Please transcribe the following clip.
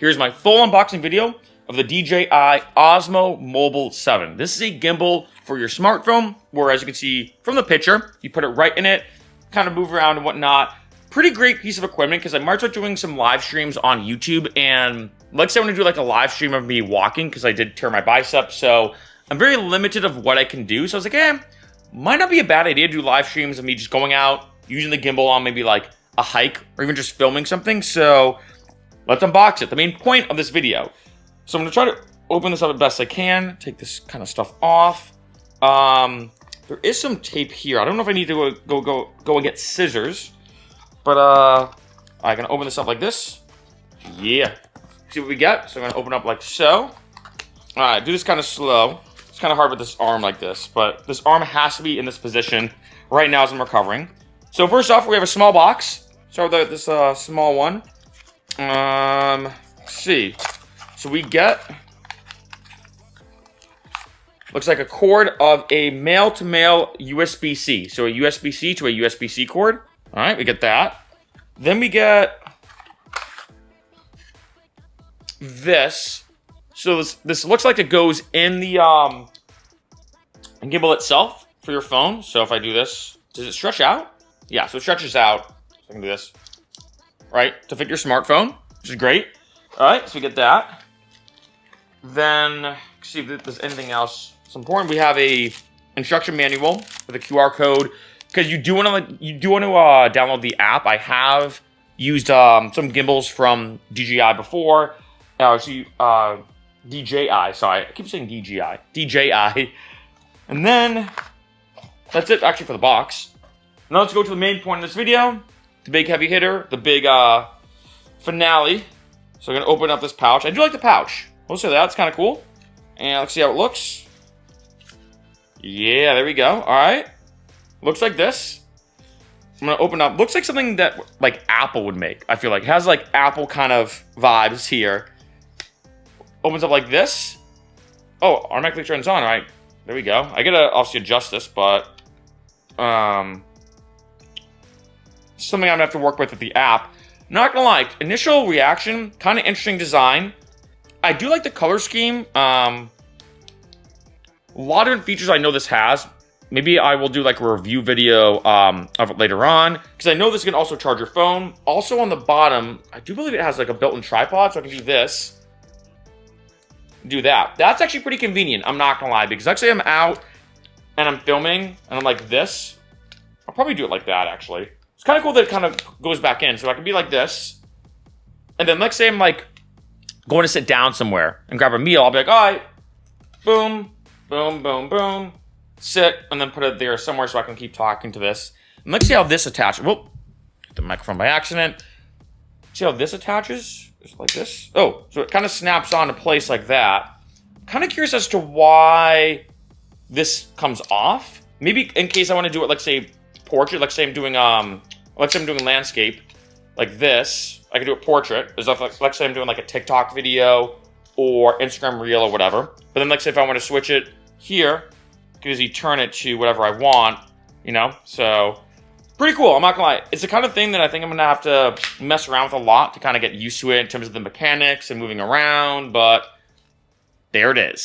Here's my full unboxing video of the DJI Osmo Mobile 7. This is a gimbal for your smartphone, where as you can see from the picture, you put it right in it, kind of move around and whatnot. Pretty great piece of equipment, because I might start doing some live streams on YouTube, and let's say I want to do like a live stream of me walking, because I did tear my bicep, so I'm very limited of what I can do. So I was like, might not be a bad idea to do live streams of me just going out, using the gimbal on maybe like a hike, or even just filming something. So let's unbox it. The main point of this video. So I'm gonna try to open this up as best I can, take this kind of stuff off. There is some tape here. I don't know if I need to go and get scissors, but I can open this up like this. Yeah. See what we got? So I'm gonna open up like so. All right, do this kind of slow. It's kind of hard with this arm like this, but this arm has to be in this position right now as I'm recovering. So first off, we have a small box. Start with this small one. Let's see. So we get, looks like a cord of a male-to-male USB-C. So a USB-C to a USB-C cord. All right, we get that. Then we get this. So this looks like it goes in the gimbal itself for your phone. So if I do this, does it stretch out? Yeah, so it stretches out. So I can do this, right, to fit your smartphone, which is great. All right, so we get that. Then, let's see if there's anything else. It's important. We have a instruction manual with a QR code, because you do want to download the app. I have used some gimbals from DJI before. DJI. Sorry, I keep saying DJI. And then that's it actually for the box. Now let's go to the main point of this video, the big heavy hitter, the big finale. So I'm gonna open up this pouch. I do like the pouch. We'll say that, it's kind of cool. And let's see how it looks. Yeah, there we go. All right, looks like this. I'm gonna open up. Looks like something that like Apple would make. I feel like it has like Apple kind of vibes here. Opens up like this. Oh, automatically turns on. All right, there we go. I gotta obviously adjust this, but something I'm gonna have to work with the app. Not gonna lie, initial reaction, kind of interesting design. I do like the color scheme. A lot of different features I know this has. Maybe I will do like a review video of it later on, because I know this can also charge your phone. Also on the bottom, I do believe it has like a built-in tripod, so I can do this, do that. That's actually pretty convenient, I'm not gonna lie, because actually I'm out and I'm filming and I'm like this. I'll probably do it like that actually. It's kind of cool that it kind of goes back in, so I can be like this. And then let's say I'm like going to sit down somewhere and grab a meal. I'll be like, all right, boom, boom, boom, boom, sit, and then put it there somewhere so I can keep talking to this. And let's see how this attaches. Whoop, hit the microphone by accident. See how this attaches? Just like this. Oh, so it kind of snaps onto place like that. Kind of curious as to why this comes off. Maybe in case I want to do it, like say portrait, like say I'm doing landscape, like this. I can do a portrait. There's like say I'm doing like a TikTok video or Instagram reel or whatever. But then like say if I want to switch it here, because you turn it to whatever I want, you know? So pretty cool, I'm not gonna lie. It's the kind of thing that I think I'm gonna have to mess around with a lot to kind of get used to it in terms of the mechanics and moving around, but there it is.